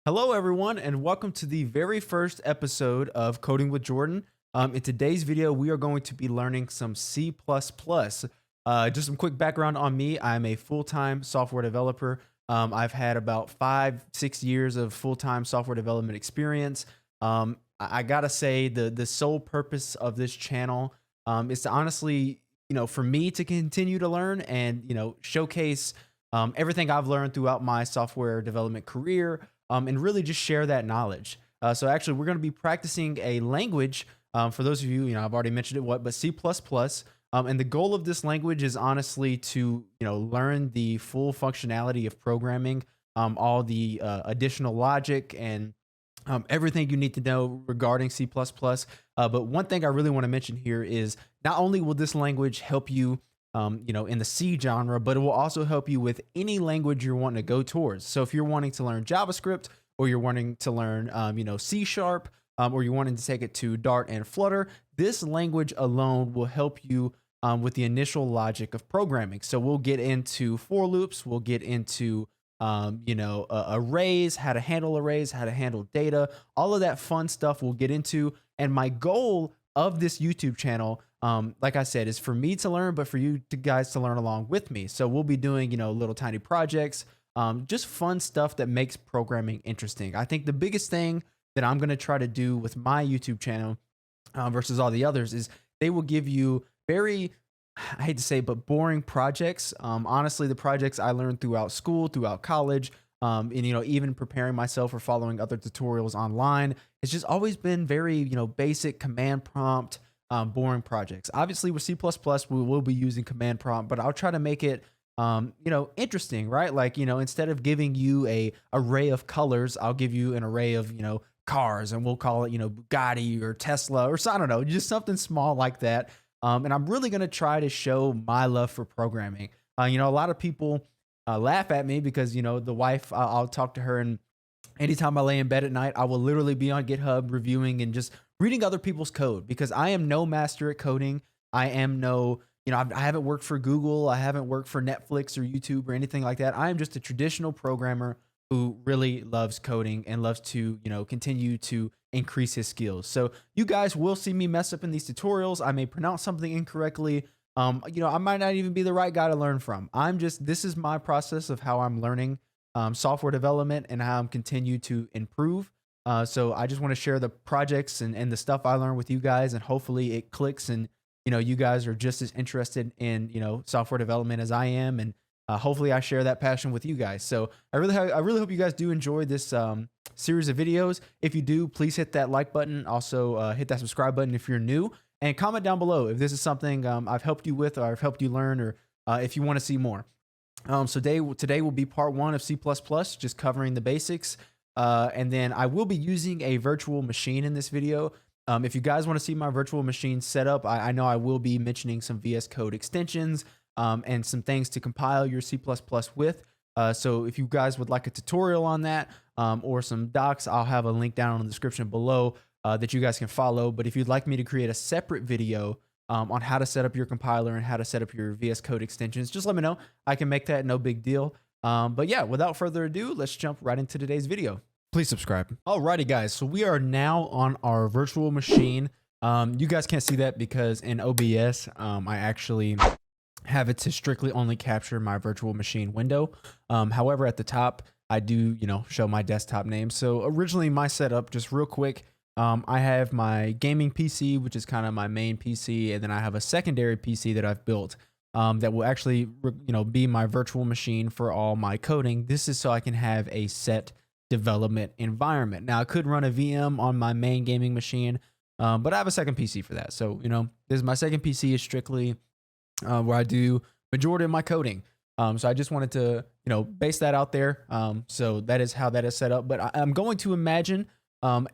Hello, everyone, and welcome to the very first episode of Coding with Jordan. In today's video, we are going to be learning some C++. Just some quick background on me. I'm a full-time software developer. I've had about 5-6 years of full-time software development experience. I gotta say, the sole purpose of this channel is to honestly, for me to continue to learn and showcase everything I've learned throughout my software development career, and really just share that knowledge. So actually, we're going to be practicing a language. For those of you, I've already mentioned it, but C++. And the goal of this language is honestly to, learn the full functionality of programming, all the additional logic and everything you need to know regarding C++. But one thing I really want to mention here is not only will this language help you in the C genre, but it will also help you with any language you're wanting to go towards. So if you're wanting to learn JavaScript, or you're wanting to learn, C Sharp, or you're wanting to take it to Dart and Flutter, this language alone will help you with the initial logic of programming. So we'll get into for loops, we'll get into arrays, how to handle arrays, how to handle data, all of that fun stuff we'll get into. And my goal of this YouTube channel, like I said, is for me to learn, but for you guys to learn along with me. So we'll be doing, little tiny projects, just fun stuff that makes programming interesting. I think the biggest thing that I'm going to try to do with my YouTube channel versus all the others is they will give you very, I hate to say, but boring projects. Honestly, the projects I learned throughout school, throughout college, and even preparing myself or following other tutorials online, it's just always been very basic command prompt, boring projects. Obviously, with C++, we will be using command prompt, but I'll try to make it interesting, right? Like instead of giving you a array of colors, I'll give you an array of cars, and we'll call it Bugatti or Tesla or so, I don't know, just something small like that. And I'm really gonna try to show my love for programming. A lot of people laugh at me because the wife, I'll talk to her, and anytime I lay in bed at night, I will literally be on GitHub reviewing and just reading other people's code, because I am no master at coding. I am no, I haven't worked for Google. I haven't worked for Netflix or YouTube or anything like that. I am just a traditional programmer who really loves coding and loves to, continue to increase his skills. So you guys will see me mess up in these tutorials. I may pronounce something incorrectly. I might not even be the right guy to learn from. This is my process of how I'm learning software development and how I'm continue to improve. So I just want to share the projects and the stuff I learned with you guys, and hopefully it clicks, and you guys are just as interested in software development as I am, and hopefully I share that passion with you guys. So I really hope you guys do enjoy this series of videos. If you do, please hit that like button. Also hit that subscribe button if you're new, and comment down below if this is something I've helped you with, or I've helped you learn, or if you want to see more. So today will be part one of C++, just covering the basics. And then I will be using a virtual machine in this video. If you guys want to see my virtual machine setup, I know I will be mentioning some VS Code extensions and some things to compile your C++ with. So if you guys would like a tutorial on that or some docs, I'll have a link down in the description below that you guys can follow. But if you'd like me to create a separate video on how to set up your compiler and how to set up your VS Code extensions, just let me know. I can make that no big deal. But yeah, without further ado, let's jump right into today's video. Please subscribe. Alrighty, guys. So we are now on our virtual machine. You guys can't see that because in OBS, I actually have it to strictly only capture my virtual machine window. However, at the top, I do, show my desktop name. So originally my setup, just real quick, I have my gaming PC, which is kind of my main PC, and then I have a secondary PC that I've built that will actually, be my virtual machine for all my coding. This is so I can have a set development environment. Now I could run a VM on my main gaming machine, but I have a second PC for that. So, this is my second PC is strictly where I do majority of my coding. So I just wanted to, base that out there. So that is how that is set up. But I'm going to imagine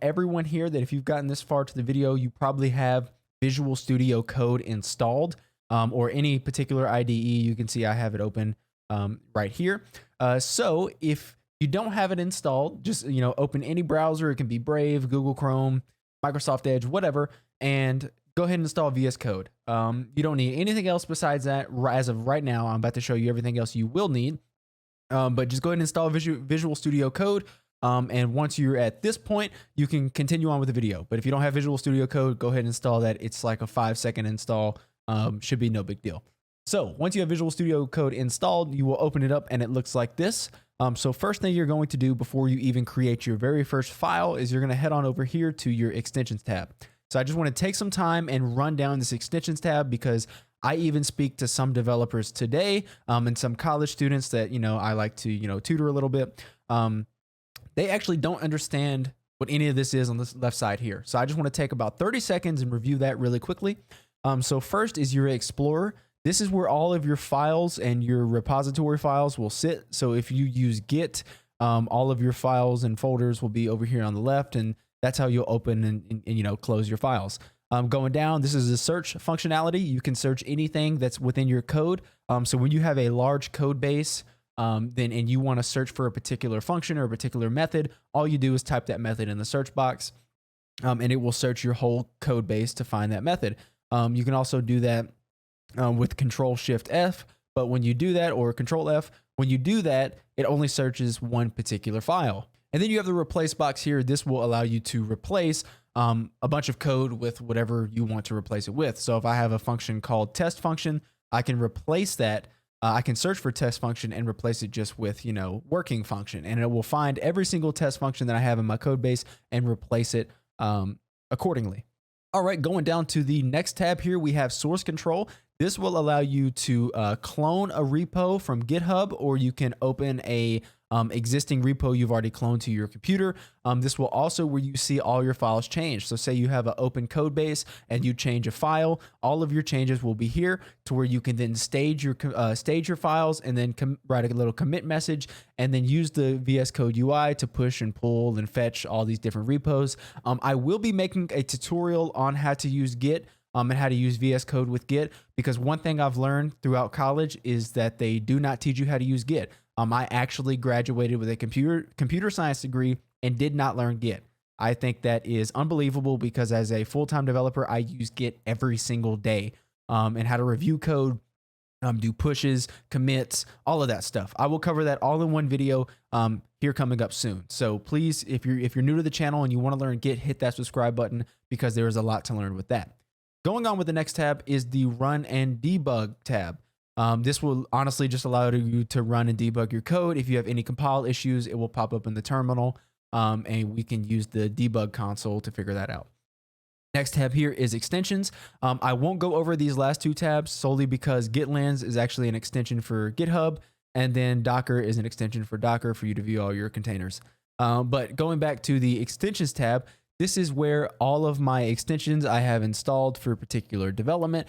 everyone here that if you've gotten this far to the video, you probably have Visual Studio Code installed, or any particular IDE. You can see I have it open right here. So if you don't have it installed, just open any browser. It can be Brave, Google Chrome, Microsoft Edge, whatever, and go ahead and install VS Code. You don't need anything else besides that. As of right now, I'm about to show you everything else you will need. But just go ahead and install Visual Studio Code. And once you're at this point, you can continue on with the video. But if you don't have Visual Studio Code, go ahead and install that. It's like a 5-second install. Should be no big deal. So once you have Visual Studio Code installed, you will open it up and it looks like this. So first thing you're going to do before you even create your very first file is you're going to head on over here to your extensions tab. So I just want to take some time and run down this extensions tab because I even speak to some developers today and some college students that, I like to, tutor a little bit. They actually don't understand what any of this is on this left side here. So I just want to take about 30 seconds and review that really quickly. So first is your Explorer. This is where all of your files and your repository files will sit. So if you use Git, all of your files and folders will be over here on the left, and that's how you'll open and close your files. Going down, this is the search functionality. You can search anything that's within your code. So when you have a large code base, and you want to search for a particular function or a particular method, all you do is type that method in the search box, and it will search your whole code base to find that method. You can also do that with Control-Shift-F, but when you do that, or Control-F, when you do that, it only searches one particular file. And then you have the replace box here. This will allow you to replace a bunch of code with whatever you want to replace it with. So if I have a function called test function, I can replace that. I can search for test function and replace it just with, working function. And it will find every single test function that I have in my code base and replace it accordingly. All right, going down to the next tab here, we have source control. This will allow you to clone a repo from GitHub, or you can open a existing repo you've already cloned to your computer. This will also where you see all your files change. So say you have an open code base and you change a file, all of your changes will be here to where you can then stage your files and then write a little commit message and then use the VS Code UI to push and pull and fetch all these different repos. I will be making a tutorial on how to use Git and how to use VS Code with Git, because one thing I've learned throughout college is that they do not teach you how to use Git. I actually graduated with a computer science degree and did not learn Git. I think that is unbelievable because as a full-time developer, I use Git every single day and how to review code, do pushes, commits, all of that stuff. I will cover that all in one video here coming up soon. So please, if you're new to the channel and you want to learn Git, hit that subscribe button because there is a lot to learn with that. Going on with the next tab is the Run and Debug tab. This will honestly just allow you to run and debug your code. If you have any compile issues, it will pop up in the terminal, and we can use the debug console to figure that out. Next tab here is extensions. I won't go over these last two tabs solely because Gitlines is actually an extension for GitHub, and then Docker is an extension for Docker for you to view all your containers. But going back to the extensions tab, this is where all of my extensions I have installed for particular development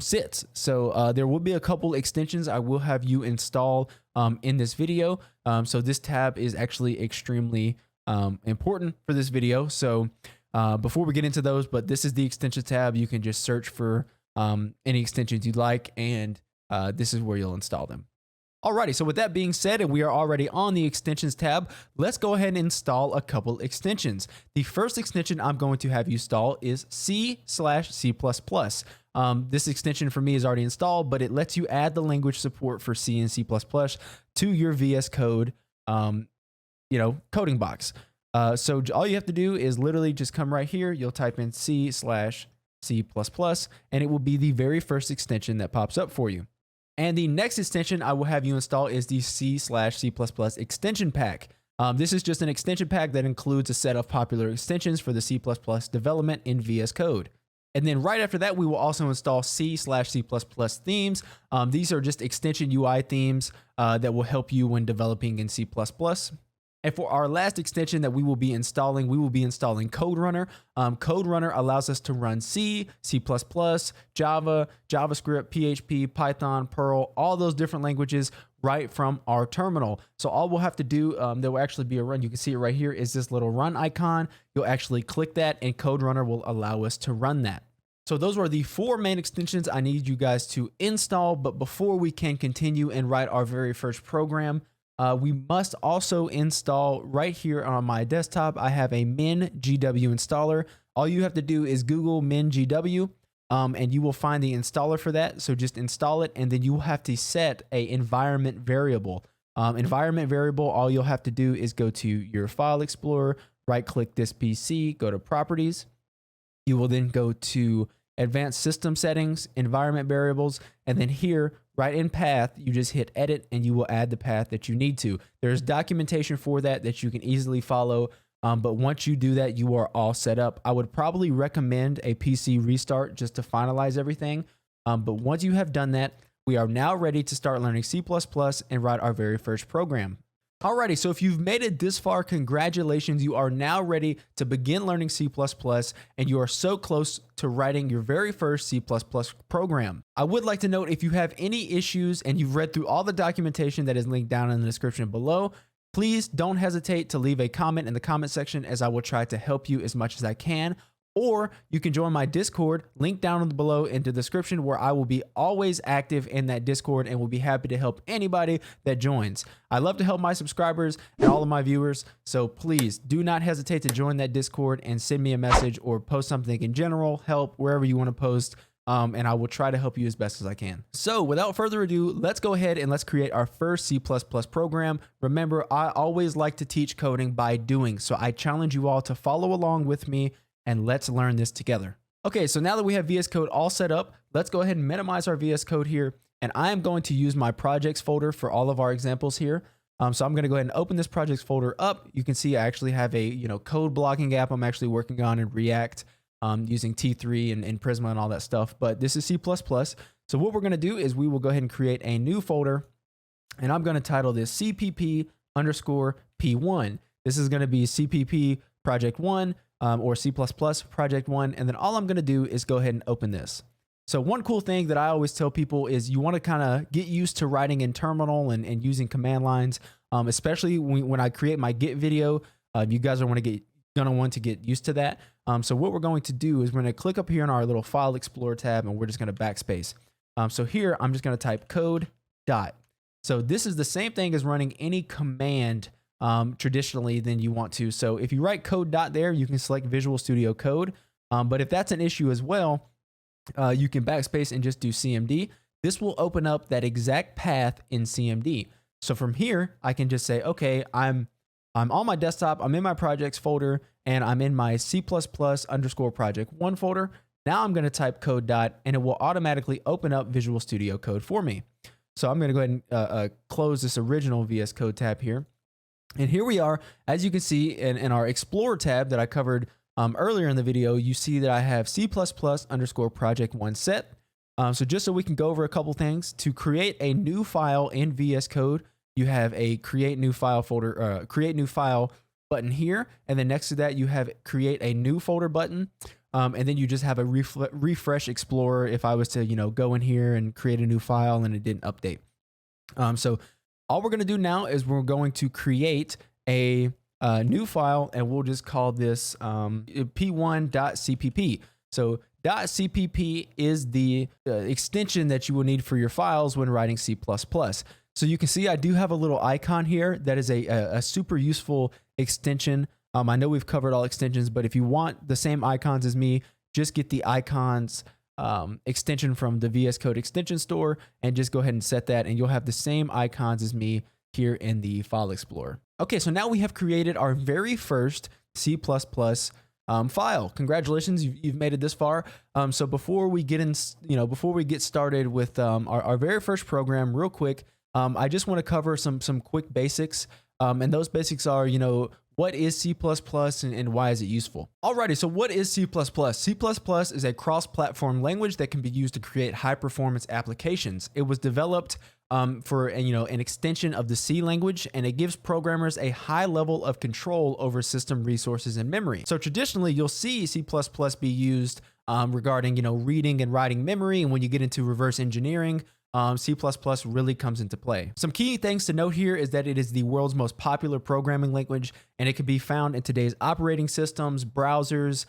sits. So there will be a couple extensions I will have you install in this video. So this tab is actually extremely important for this video. So before we get into those, but this is the extensions tab. You can just search for any extensions you'd like, and this is where you'll install them. Alrighty, so with that being said, and we are already on the extensions tab, let's go ahead and install a couple extensions. The first extension I'm going to have you install is C/C++. This extension for me is already installed, but it lets you add the language support for C and C++ to your VS Code, coding box. So all you have to do is literally just come right here. You'll type in C/C++, and it will be the very first extension that pops up for you. And the next extension I will have you install is the C/C++ extension pack. This is just an extension pack that includes a set of popular extensions for the C++ development in VS Code. And then right after that, we will also install C/C++ themes. These are just extension UI themes that will help you when developing in C++. And for our last extension that we will be installing Code Runner. Code Runner allows us to run C, C++, Java, JavaScript, PHP, Python, Perl, all those different languages right from our terminal. So all we'll have to do, there will actually be a run. You can see it right here is this little run icon. You'll actually click that and Code Runner will allow us to run that. So those are the 4 main extensions I need you guys to install. But before we can continue and write our very first program, we must also install right here on my desktop. I have a min-gw installer. All you have to do is Google min-gw, and you will find the installer for that. So just install it, and then you will have to set an environment variable. Environment variable, all you'll have to do is go to your file explorer, right click this PC, go to properties. You will then go to advanced system settings, environment variables, and then here, right in path, you just hit edit and you will add the path that you need to. There's documentation for that you can easily follow. But once you do that, you are all set up. I would probably recommend a PC restart just to finalize everything. But once you have done that, we are now ready to start learning C++ and write our very first program. Alrighty, so if you've made it this far, congratulations. You are now ready to begin learning C++, and you are so close to writing your very first C++ program. I would like to note, if you have any issues and you've read through all the documentation that is linked down in the description below, please don't hesitate to leave a comment in the comment section, as I will try to help you as much as I can. Or you can join my Discord, link down below in the description, where I will be always active in that Discord and will be happy to help anybody that joins. I love to help my subscribers and all of my viewers, so please do not hesitate to join that Discord and send me a message or post something in general, help, wherever you want to post, and I will try to help you as best as I can. So without further ado, let's go ahead and let's create our first C++ program. Remember, I always like to teach coding by doing, so I challenge you all to follow along with me and let's learn this together. Okay, so now that we have VS Code all set up, let's go ahead and minimize our VS Code here. And I am going to use my projects folder for all of our examples here. So I'm gonna go ahead and open this projects folder up. You can see I actually have a code blocking app I'm actually working on in React using T3 and Prisma and all that stuff. But this is C++. So what we're gonna do is we will go ahead and create a new folder, and I'm gonna title this CPP_P1. This is gonna be CPP project 1. Or C++ project 1, and then all I'm going to do is go ahead and open this. So one cool thing that I always tell people is you want to kind of get used to writing in terminal and using command lines, especially when I create my Git video. You guys are gonna want to get used to that. So what we're going to do is we're going to click up here in our little file explorer tab, and we're just going to backspace. So here I'm just going to type code dot. So this is the same thing as running any command traditionally than you want to. So if you write code dot there, you can select Visual Studio Code. But if that's an issue as well, you can backspace and just do CMD. This will open up that exact path in CMD. So from here, I can just say, okay, I'm on my desktop, I'm in my projects folder, and I'm in my C++_project1 folder. Now I'm going to type code dot, and it will automatically open up Visual Studio Code for me. So I'm going to go ahead and close this original VS Code tab here. And here we are. As you can see in our Explorer tab that I covered earlier in the video, you see that I have C++_project1 set. So just so we can go over a couple things, to create a new file in VS Code, you have a create new file folder, create new file button here. And then next to that, you have create a new folder button. And then you just have a refresh Explorer if I was to, go in here and create a new file and it didn't update. So all we're going to do now is we're going to create a new file, and we'll just call this p1.cpp. So .cpp is the extension that you will need for your files when writing C++. So you can see I do have a little icon here that is a super useful extension. I know we've covered all extensions, but if you want the same icons as me, just get the icons extension from the VS Code extension store and just go ahead and set that, and you'll have the same icons as me here in the file explorer. Okay, so now we have created our very first C++ file. Congratulations, you've made it this far. So before we get started with our very first program, real quick, I just want to cover some quick basics, and those basics are, what is C++ and why is it useful? Alrighty, so what is C++? C++ is a cross-platform language that can be used to create high-performance applications. It was developed for an extension of the C language, and it gives programmers a high level of control over system resources and memory. So traditionally, you'll see C++ be used regarding reading and writing memory, and when you get into reverse engineering, C++ really comes into play. Some key things to note here is that it is the world's most popular programming language, and it can be found in today's operating systems, browsers,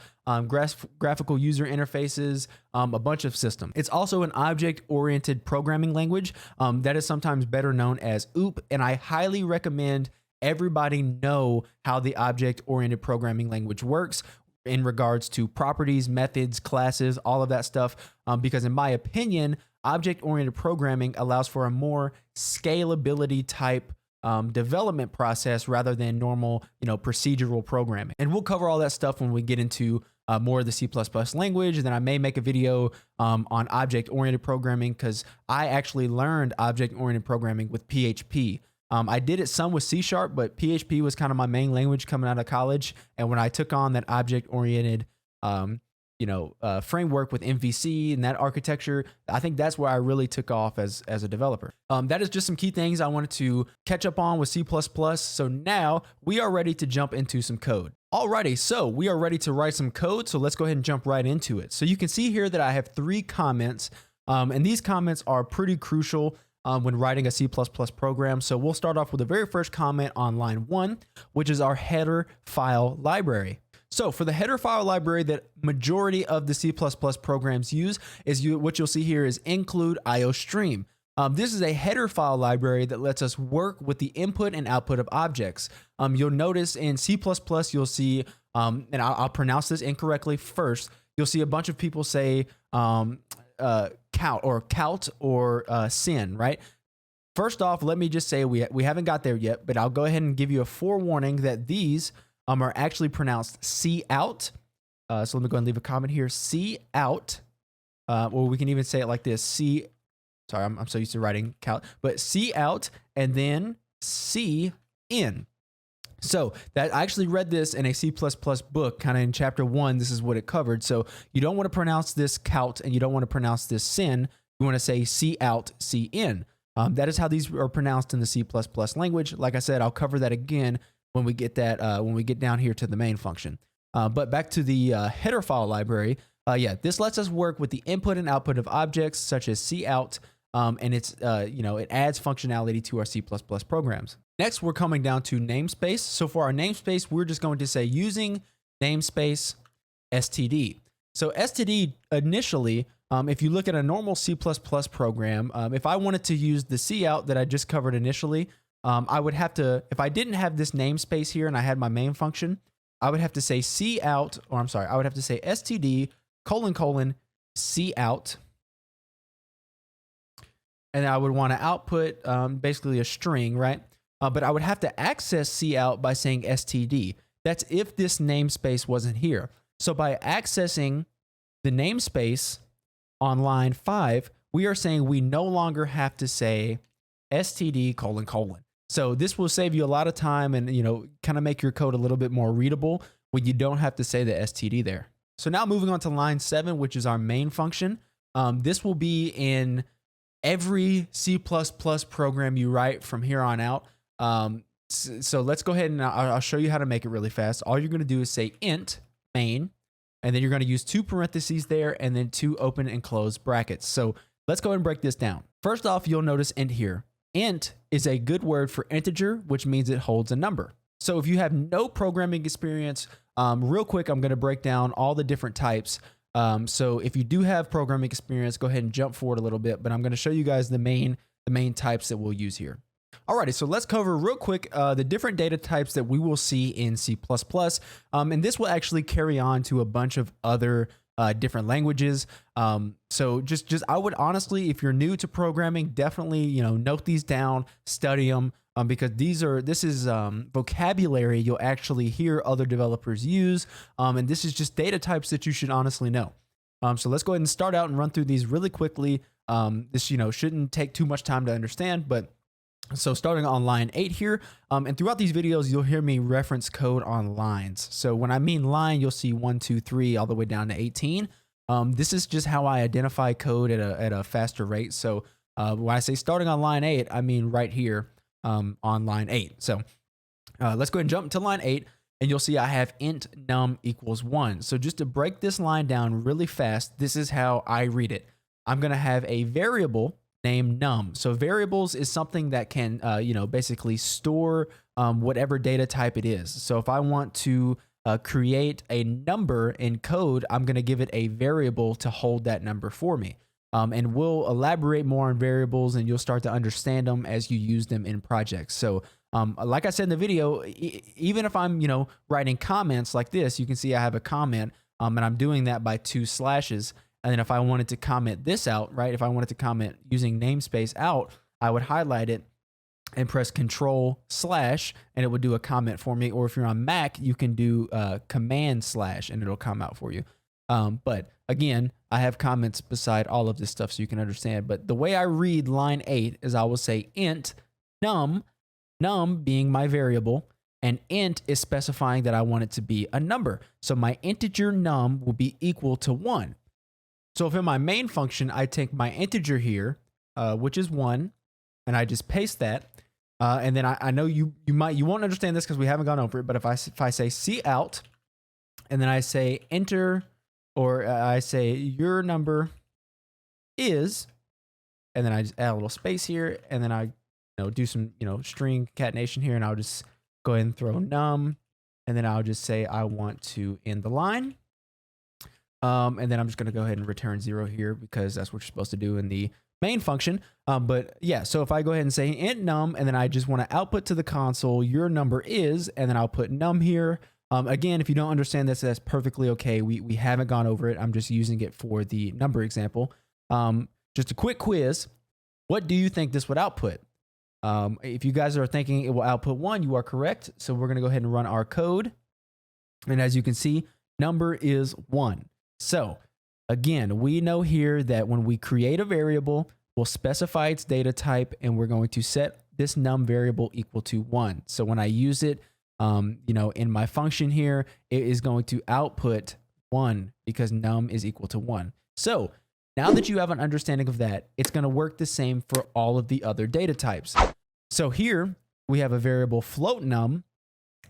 graphical user interfaces, a bunch of systems. It's also an object-oriented programming language that is sometimes better known as OOP, and I highly recommend everybody know how the object-oriented programming language works in regards to properties, methods, classes, all of that stuff, because in my opinion, object-oriented programming allows for a more scalability type development process rather than normal, procedural programming. And we'll cover all that stuff when we get into more of the C++ language. And then I may make a video on object-oriented programming, because I actually learned object-oriented programming with PHP. I did it some with C#, but PHP was kind of my main language coming out of college. And when I took on that object-oriented framework with MVC and that architecture, I think that's where I really took off as a developer. That is just some key things I wanted to catch up on with C++. So now we are ready to jump into some code. Alrighty, so we are ready to write some code. So let's go ahead and jump right into it. So you can see here that I have 3 comments, and these comments are pretty crucial when writing a C++ program. So we'll start off with the very first comment on line 1, which is our header file library. So for the header file library that majority of the C++ programs use what you'll see here is include IOStream. This is a header file library that lets us work with the input and output of objects. You'll notice in C++, you'll see, and I'll pronounce this incorrectly first, you'll see a bunch of people say cout or sin, right? First off, let me just say we haven't got there yet, but I'll go ahead and give you a forewarning that these are actually pronounced cout. So let me go ahead and leave a comment here. Cout, or we can even say it like this. Sorry, I'm so used to writing cout, but cout and then cin. So that I actually read this in a C++ book, kind of in chapter 1. This is what it covered. So you don't want to pronounce this cout and you don't want to pronounce this sin. You want to say cout, cin. That is how these are pronounced in the C++ language. Like I said, I'll cover that again when we get down here to the main function. But back to the header file library. This lets us work with the input and output of objects such as cout, and it adds functionality to our C++ programs. Next, we're coming down to namespace. So for our namespace, we're just going to say using namespace std. So std initially, if you look at a normal C++ program, if I wanted to use the cout that I just covered initially, I would have to, if I didn't have this namespace here and I had my main function, I would have to say I would have to say std : cout, and I would want to output basically a string, right? But I would have to access cout by saying std. That's if this namespace wasn't here. So by accessing the namespace on line 5, we are saying we no longer have to say std : So this will save you a lot of time and, kind of make your code a little bit more readable when you don't have to say the std there. So now moving on to line 7, which is our main function. This will be in every C++ program you write from here on out. So let's go ahead and I'll show you how to make it really fast. All you're going to do is say int main, and then you're going to use 2 parentheses there and then 2 open and close brackets. So let's go ahead and break this down. First off, you'll notice int here. Int is a good word for integer, which means it holds a number. So if you have no programming experience, real quick, I'm going to break down all the different types. So if you do have programming experience, go ahead and jump forward a little bit, but I'm going to show you guys the main types that we'll use here. Alrighty, so let's cover real quick the different data types that we will see in C++, and this will actually carry on to a bunch of other different languages. So just I would honestly, if you're new to programming, definitely note these down, study them, because this is vocabulary you'll actually hear other developers use, and this is just data types that you should honestly know. So let's go ahead and start out and run through these really quickly. This shouldn't take too much time to understand, but so starting on line 8 here, and throughout these videos, you'll hear me reference code on lines. So when I mean line, you'll see 1, 2, 3, all the way down to 18. This is just how I identify code at a faster rate. So when I say starting on line 8, I mean right here on line 8. So let's go ahead and jump to line 8, and you'll see I have int num equals 1. So just to break this line down really fast, this is how I read it. I'm going to have a variable named num. So variables is something that can, basically store whatever data type it is. So if I want to create a number in code, I'm going to give it a variable to hold that number for me. And we'll elaborate more on variables, and you'll start to understand them as you use them in projects. So like I said in the video, even if I'm, writing comments like this, you can see I have a comment, and I'm doing that by 2 slashes. And then if I wanted to comment this out, right? If I wanted to comment using namespace out, I would highlight it and press Control slash, and it would do a comment for me. Or if you're on Mac, you can do Command slash, and it'll come out for you. But again, I have comments beside all of this stuff so you can understand. But the way I read line 8 is I will say int num, num being my variable, and int is specifying that I want it to be a number. So my integer num will be equal to 1. So if in my main function, I take my integer here, which is 1, and I just paste that. And then I know you won't understand this because we haven't gone over it, but if I say cout, and then I say enter, or I say your number is, and then I just add a little space here, and then I do some string concatenation here, and I'll just go ahead and throw num, and then I'll just say I want to end the line. And then I'm just going to go ahead and return 0 here because that's what you're supposed to do in the main function. But yeah, so if I go ahead and say int num, and then I just want to output to the console your number is, and then I'll put num here. Again, if you don't understand this, that's perfectly okay. We haven't gone over it. I'm just using it for the number example. Just a quick quiz. What do you think this would output? If you guys are thinking it will output 1, you are correct. So we're going to go ahead and run our code. And as you can see, number is 1. So again, we know here that when we create a variable, we'll specify its data type, and we're going to set this num variable equal to 1. So when I use it, in my function here, it is going to output 1 because num is equal to 1. So now that you have an understanding of that, it's going to work the same for all of the other data types. So here we have a variable float num.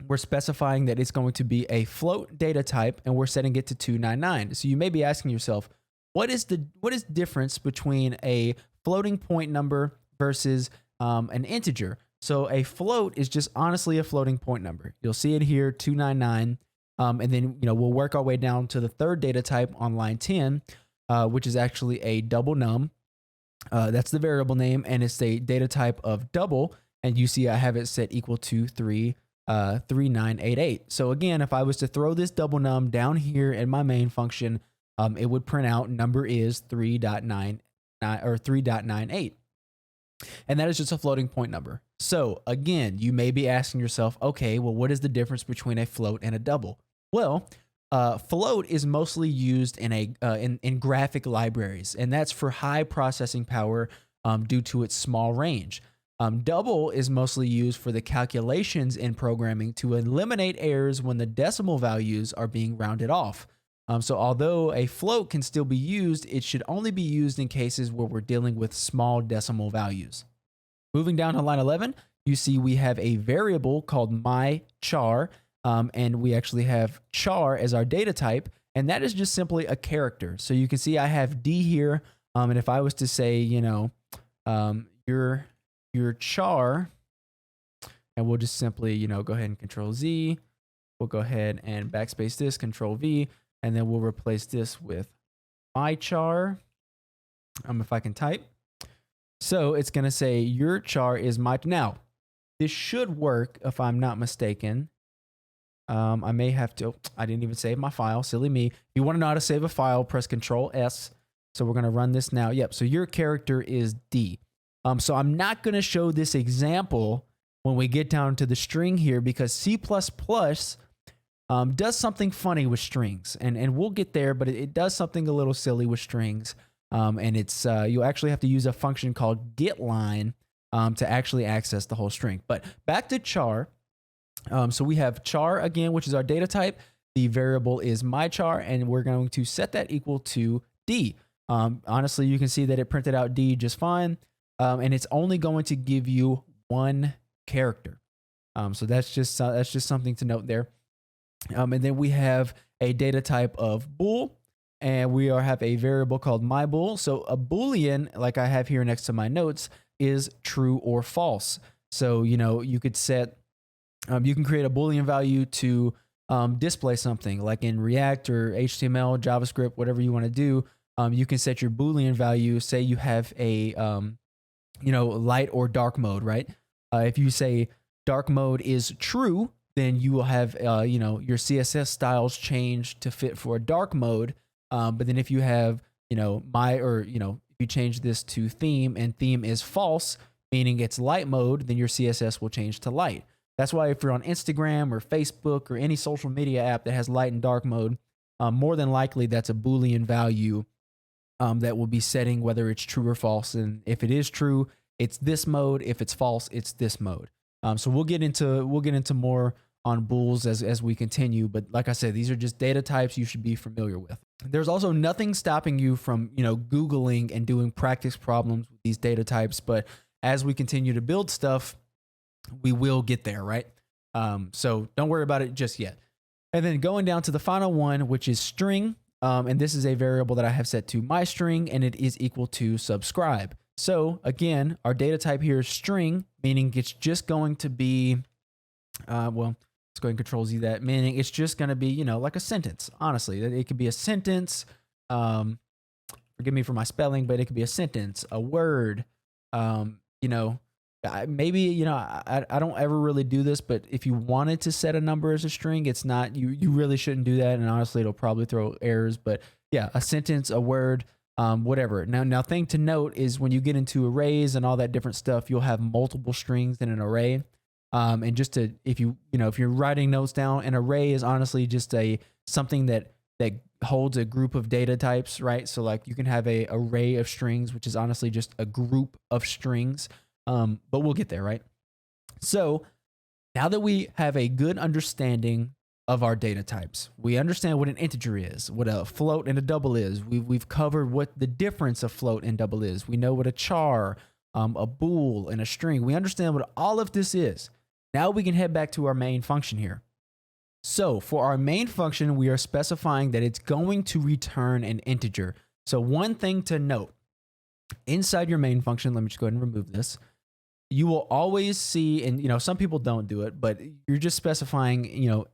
We're specifying that it's going to be a float data type, and we're setting it to 299. So you may be asking yourself, what is difference between a floating point number versus an integer? So a float is just honestly a floating point number. You'll see it here, 299. And then we'll work our way down to the third data type on line 10, which is actually a double num. That's the variable name, and it's a data type of double. And you see I have it set equal to 3988. So again, if I was to throw this double num down here in my main function, it would print out number is 3.99 or 3.98. And that is just a floating point number. So again, you may be asking yourself, okay, well, what is the difference between a float and a double? Well, float is mostly used in graphic libraries, and that's for high processing power due to its small range. Double is mostly used for the calculations in programming to eliminate errors when the decimal values are being rounded off. So although a float can still be used, it should only be used in cases where we're dealing with small decimal values. Moving down to line 11, you see we have a variable called myChar, and we actually have char as our data type, and that is just simply a character. So you can see I have D here, and if I was to say, your char, and we'll just simply, go ahead and Control Z. We'll go ahead and backspace this, Control V, and then we'll replace this with myChar. If I can type. So it's going to say your char is my. Now, this should work if I'm not mistaken. I may have to. I didn't even save my file. Silly me. If you want to know how to save a file, press Control S. So we're going to run this now. Yep. So your character is D. So I'm not going to show this example when we get down to the string here because C++ does something funny with strings, and we'll get there, but it does something a little silly with strings. And it's you'll actually have to use a function called getline to actually access the whole string. But back to char. So we have char again, which is our data type. The variable is myChar, and we're going to set that equal to D. Honestly, you can see that it printed out D just fine. And it's only going to give you one character. So that's just something to note there. And then we have a data type of bool, and we have a variable called mybool. So a boolean, like I have here next to my notes, is true or false. So you could set, you can create a boolean value to display something, like in React or HTML, JavaScript, whatever you want to do. You can set your boolean value. Say you have a light or dark mode, right? If you say dark mode is true, then you will have, your CSS styles change to fit for a dark mode. But then if you have, if you change this to theme and theme is false, meaning it's light mode, then your CSS will change to light. That's why if you're on Instagram or Facebook or any social media app that has light and dark mode, more than likely that's a Boolean value that will be setting whether it's true or false. And if it is true, it's this mode. If it's false, it's this mode. So we'll get into more on bools as we continue. But like I said, these are just data types you should be familiar with. There's also nothing stopping you from, Googling and doing practice problems with these data types. But as we continue to build stuff, we will get there, right? So don't worry about it just yet. And then going down to the final one, which is string. And this is a variable that I have set to my string, and it is equal to subscribe. So again, our data type here is string, meaning it's just going to be, let's go ahead and Control Z that, meaning it's just going to be, like a sentence. Honestly, it could be a sentence. Forgive me for my spelling, but it could be a sentence, a word, maybe, I don't ever really do this, but if you wanted to set a number as a string, it's not, you really shouldn't do that. And honestly, it'll probably throw errors, but yeah, a sentence, a word, whatever. Now thing to note is when you get into arrays and all that different stuff, you'll have multiple strings in an array. And just to, if you're writing notes down, an array is honestly just something that holds a group of data types, right? So like you can have a array of strings, which is honestly just a group of strings. But we'll get there, right? So now that we have a good understanding of our data types, we understand what an integer is, what a float and a double is. We've covered what the difference of float and double is. We know what a char, a bool, and a string. We understand what all of this is. Now we can head back to our main function here. So for our main function, we are specifying that it's going to return an integer. So one thing to note, inside your main function, let me just go ahead and remove this. You will always see, and some people don't do it, but you're just specifying,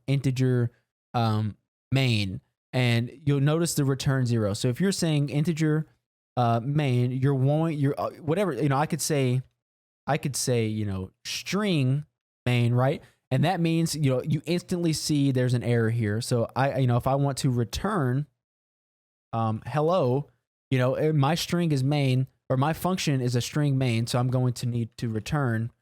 integer main, and you'll notice the return 0. So if you're saying integer main, you're whatever, I could say, string main, right? And that means, you instantly see there's an error here. So if I want to return hello, my string is main, or my function is a string main, so I'm going to need to return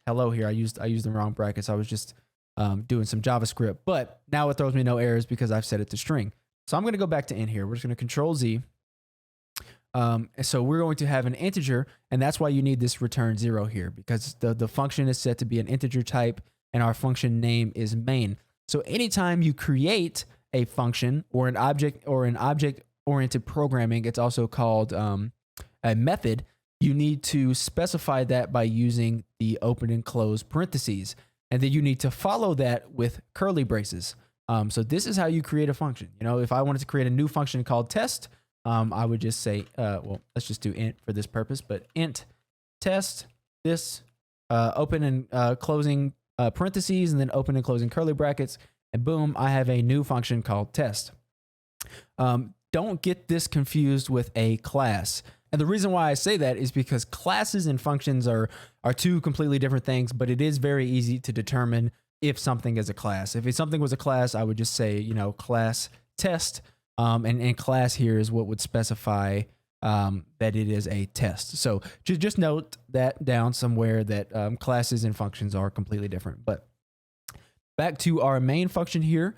hello here. I used the wrong brackets. I was just doing some JavaScript, but now it throws me no errors because I've set it to string. So I'm going to go back to int here. We're just going to Control Z. So we're going to have an integer, and that's why you need this return 0 here, because the function is set to be an integer type, and our function name is main. So anytime you create a function or an object-oriented programming, it's also called a method, you need to specify that by using the open and close parentheses. And then you need to follow that with curly braces. So this is how you create a function. If I wanted to create a new function called test, I would just say, let's just do int for this purpose, but int test this, open and closing parentheses, and then open and closing curly brackets, and boom, I have a new function called test. Don't get this confused with a class. And the reason why I say that is because classes and functions are two completely different things, but it is very easy to determine if something is a class. If something was a class, I would just say, class test, and class here is what would specify that it is a test. So just note that down somewhere that classes and functions are completely different. But back to our main function here.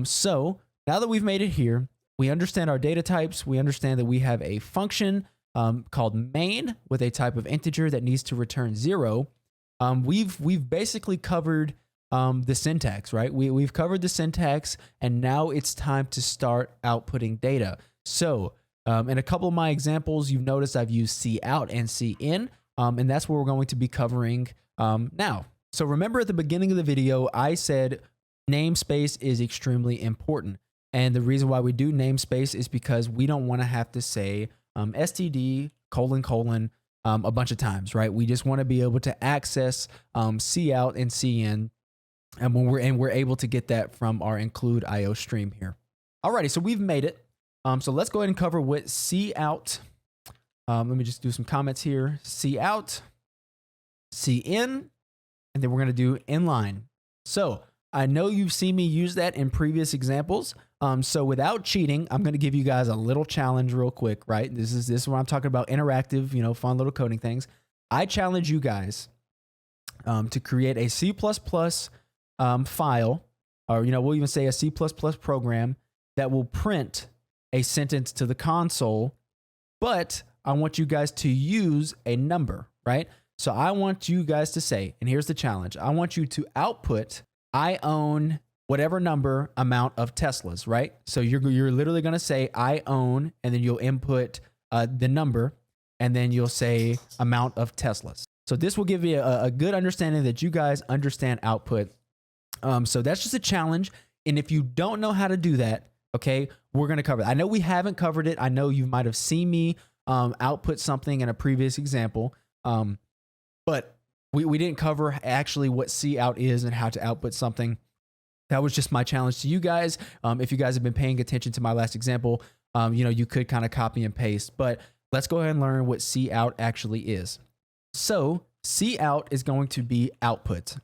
So now that we've made it here, we understand our data types. We understand that we have a function called main with a type of integer that needs to return 0. We've basically covered the syntax, right? We've covered the syntax, and now it's time to start outputting data. So in a couple of my examples, you've noticed I've used cout and cin, and that's what we're going to be covering now. So remember at the beginning of the video, I said namespace is extremely important. And the reason why we do namespace is because we don't want to have to say std : a bunch of times, right? We just want to be able to access cout and cin, and we're able to get that from our include IO stream here. Alrighty, so we've made it. So let's go ahead and cover what cout. Let me just do some comments here. Cout, cin, and then we're going to do inline. So I know you've seen me use that in previous examples. So without cheating, I'm going to give you guys a little challenge real quick, right? This is where I'm talking about interactive, fun little coding things. I challenge you guys to create a C++ file, or we'll even say a C++ program that will print a sentence to the console, but I want you guys to use a number, right? So I want you guys to say, and here's the challenge, I want you to output, I own whatever number amount of Teslas, right? So you're literally going to say I own, and then you'll input the number, and then you'll say amount of Teslas. So this will give you a good understanding that you guys understand output. So that's just a challenge. And if you don't know how to do that, okay, we're going to cover it. I know we haven't covered it. I know you might have seen me output something in a previous example, but we didn't cover actually what cout is and how to output something. That was just my challenge to you guys. If you guys have been paying attention to my last example, you could kind of copy and paste, but let's go ahead and learn what cout actually is. So cout is going to be output.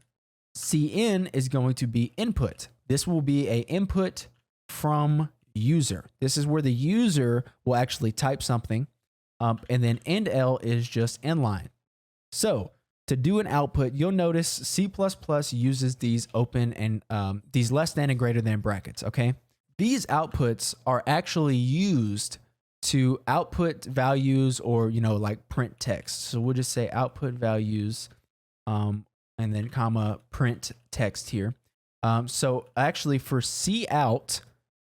Cin is going to be input. This will be an input from user. This is where the user will actually type something. And then endl is just inline. So to do an output, you'll notice C++ uses these open and these less than and greater than brackets, okay? These outputs are actually used to output values or, like print text. So we'll just say output values and then comma print text here. So actually for cout,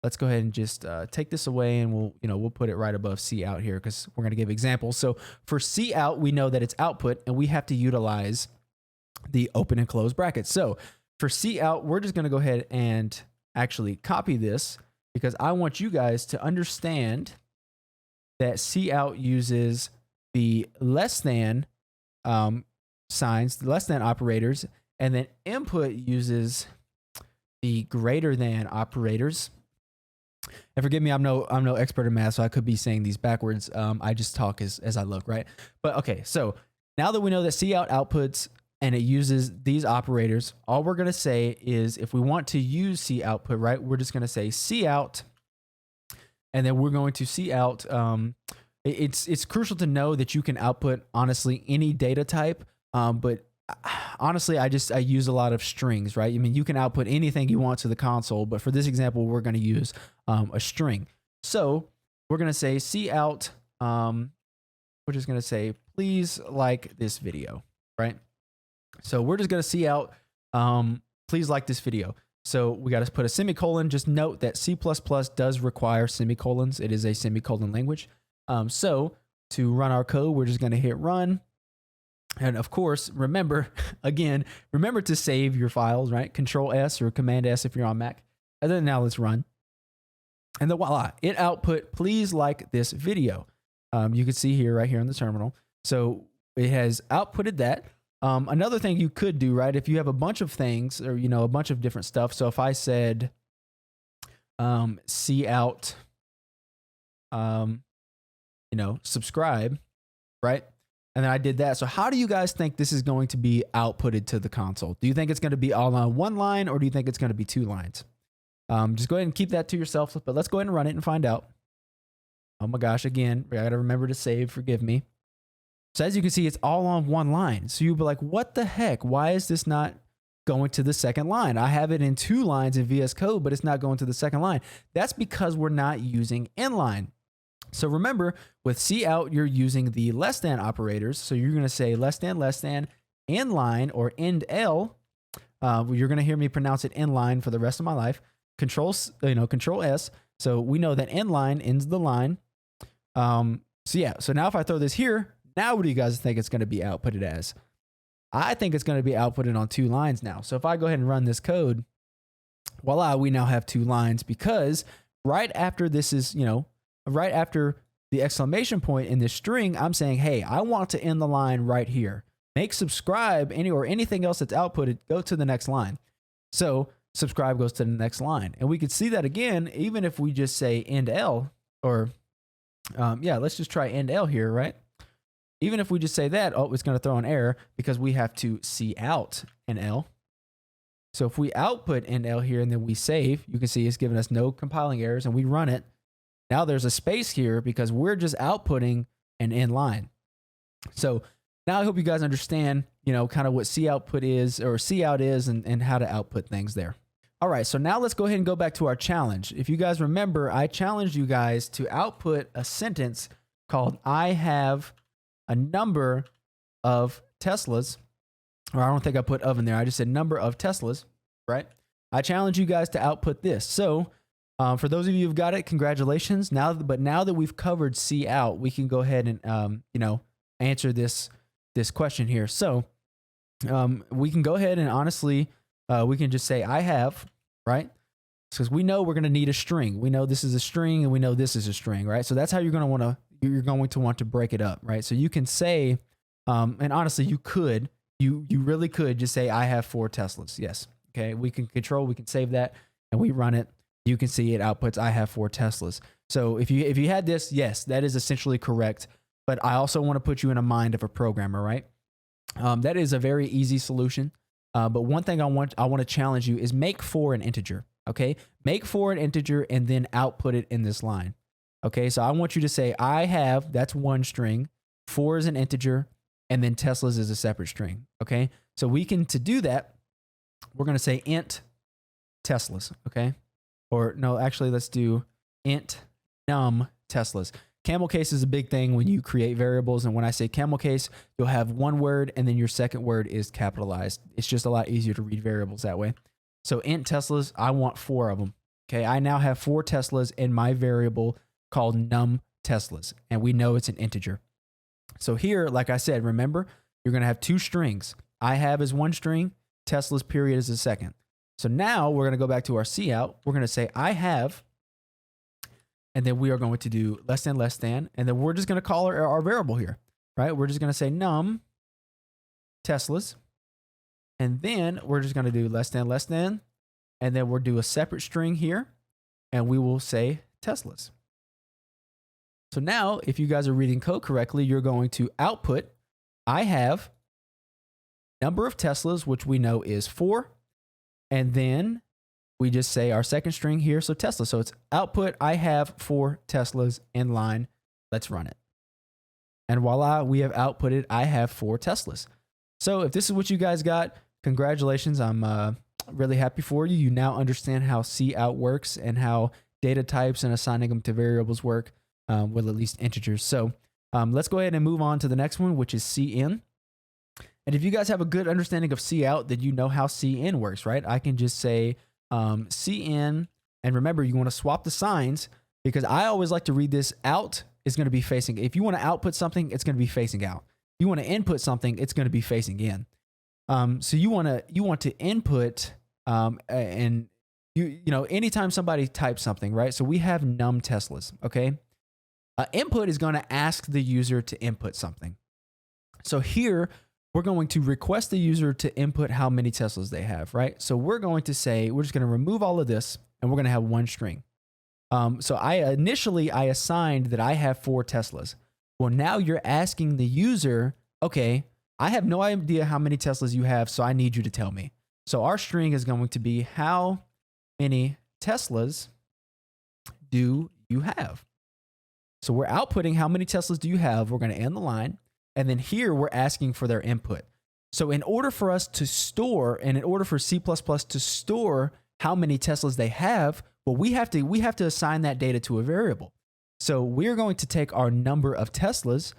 let's go ahead and just take this away, and we'll put it right above cout here because we're going to give examples. So for cout, we know that it's output, and we have to utilize the open and close brackets. So for cout, we're just going to go ahead and actually copy this because I want you guys to understand that cout uses the less than signs, the less than operators, and then input uses the greater than operators. And forgive me, I'm no expert in math, so I could be saying these backwards. I just talk as I look, right? But okay, so now that we know that cout outputs and it uses these operators, all we're going to say is if we want to use coutput, right, we're just going to say cout, and then we're going to cout. It's crucial to know that you can output, honestly, any data type, but honestly, I use a lot of strings, right? I mean, you can output anything you want to the console, but for this example, we're going to use a string. So we're going to say cout, we're just going to say, please like this video, right? So we're just going to cout, please like this video. So we got to put a semicolon. Just note that C++ does require semicolons. It is a semicolon language. So to run our code, we're just going to hit run. And of course, remember to save your files, right? Control S or Command S if you're on Mac. And then now let's run. And then voila, it output, please like this video. You can see here, right here in the terminal. So it has outputted that. Another thing you could do, right? If you have a bunch of things or, a bunch of different stuff. So if I said cout, subscribe, right? And then I did that. So how do you guys think this is going to be outputted to the console? Do you think it's going to be all on one line, or do you think it's going to be two lines? Just go ahead and keep that to yourself, but let's go ahead and run it and find out. Oh my gosh, again, I got to remember to save, forgive me. So as you can see, it's all on one line. So you'll be like, what the heck? Why is this not going to the second line? I have it in 2 lines in VS Code, but it's not going to the second line. That's because we're not using inline. So remember, with cout, you're using the less than operators. So you're going to say less than, inline, or endl. You're going to hear me pronounce it inline for the rest of my life. Control S. So we know that inline ends the line. So now if I throw this here, now what do you guys think it's going to be outputted as? I think it's going to be outputted on 2 lines now. So if I go ahead and run this code, voila, we now have 2 lines, because right after this is, right after the exclamation point in this string, I'm saying, hey, I want to end the line right here. Make subscribe or anything else that's outputted, go to the next line. So subscribe goes to the next line. And we could see that again, even if we just say endl, or let's just try endl here, right? Even if we just say that, it's going to throw an error because we have to cout endl. So if we output endl here and then we save, you can see it's giving us no compiling errors, and we run it. Now there's a space here because we're just outputting an end line. So Now I hope you guys understand, kind of what C output is or C out is and how to output things there. All right, so now let's go ahead and go back to our challenge. If you guys remember, I challenged you guys to output a sentence called I have a number of Teslas, or I don't think I put of in there. I just said number of Teslas, right? I challenge you guys to output this. So for those of you who've got it, congratulations. Now that we've covered C out, we can go ahead and, answer this question here. So we can go ahead and honestly, we can just say I have, right? Because we know we're going to need a string. We know this is a string and we know this is a string, right? So that's how you're going to want to break it up, right? So you can say, and honestly, you really could just say I have 4 Teslas. Yes. Okay. We can save that and we run it. You can see it outputs I have 4 Teslas. So if you had this, yes, that is essentially correct. But I also want to put you in a mind of a programmer, right? That is a very easy solution. But one thing I want to challenge you is make 4 an integer. Okay, make 4 an integer and then output it in this line. Okay, so I want you to say I have, that's one string, 4 is an integer, and then Teslas is a separate string. Okay, so to do that, we're going to say int Teslas. Okay, or no, actually let's do int num Teslas. Camel case is a big thing when you create variables. And when I say camel case, you'll have one word and then your second word is capitalized. It's just a lot easier to read variables that way. So int Teslas, I want 4 of them. Okay, I now have 4 Teslas in my variable called num Teslas. And we know it's an integer. So here, like I said, remember, you're going to have 2 strings. I have is one string, Teslas period is a second. So now we're going to go back to our C out. We're going to say I have, and then we are going to do less than, and then we're just going to call our variable here, right? We're just going to say num Teslas, and then we're just going to do less than, and then we'll do a separate string here, and we will say Teslas. So now, if you guys are reading code correctly, you're going to output I have number of Teslas, which we know is 4, and then we just say our second string here, so Tesla. So it's output, I have 4 Teslas in line. Let's run it. And voila, we have outputted, I have 4 Teslas. So if this is what you guys got, congratulations. I'm really happy for you. You now understand how C out works and how data types and assigning them to variables work with at least integers. So let's go ahead and move on to the next one, which is C in. And if you guys have a good understanding of C out, then you know how C in works, right? I can just say C in, and remember, you want to swap the signs because I always like to read this out is going to be facing. If you want to output something, it's going to be facing out. If you want to input something, it's going to be facing in. So you want to input, and anytime somebody types something, right? So we have num Teslas, okay? Input is going to ask the user to input something. So here, we're going to request the user to input how many Teslas they have, right? So we're going to say, we're just going to remove all of this and we're going to have one string. So I assigned that I have 4 Teslas. Well, now you're asking the user, okay, I have no idea how many Teslas you have, so I need you to tell me. So our string is going to be how many Teslas do you have? So we're outputting how many Teslas do you have? We're going to end the line. And then here we're asking for their input. So in order for us to store, and in order for C++ to store how many Teslas they have, well, we have to assign that data to a variable. So we're going to take our number of Teslas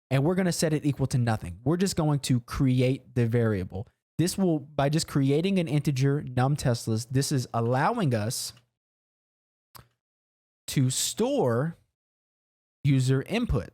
and we're going to set it equal to nothing. We're just going to create the variable. This will, by just creating an integer num Teslas, this is allowing us to store user input.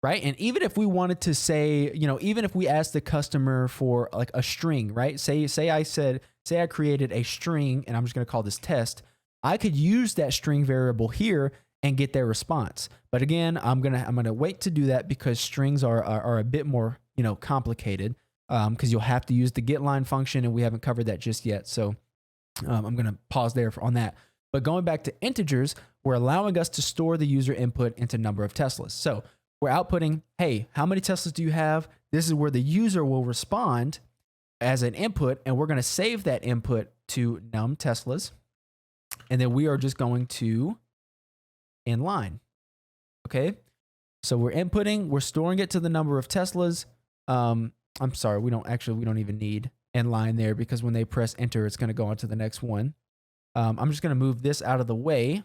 Right? And even if we wanted to say, even if we asked the customer for like a string, right? Say I created a string and I'm just going to call this test. I could use that string variable here and get their response. But again, I'm going to wait to do that because strings are a bit more, complicated because you'll have to use the getline function and we haven't covered that just yet. So I'm going to pause there on that. But going back to integers, we're allowing us to store the user input into number of Teslas. So we're outputting, hey, how many Teslas do you have? This is where the user will respond as an input, and we're going to save that input to num Teslas. And then we are just going to inline. Okay? So we're inputting, we're storing it to the number of Teslas. I'm sorry, we don't even need endline there because when they press enter, it's going to go on to the next one. I'm just going to move this out of the way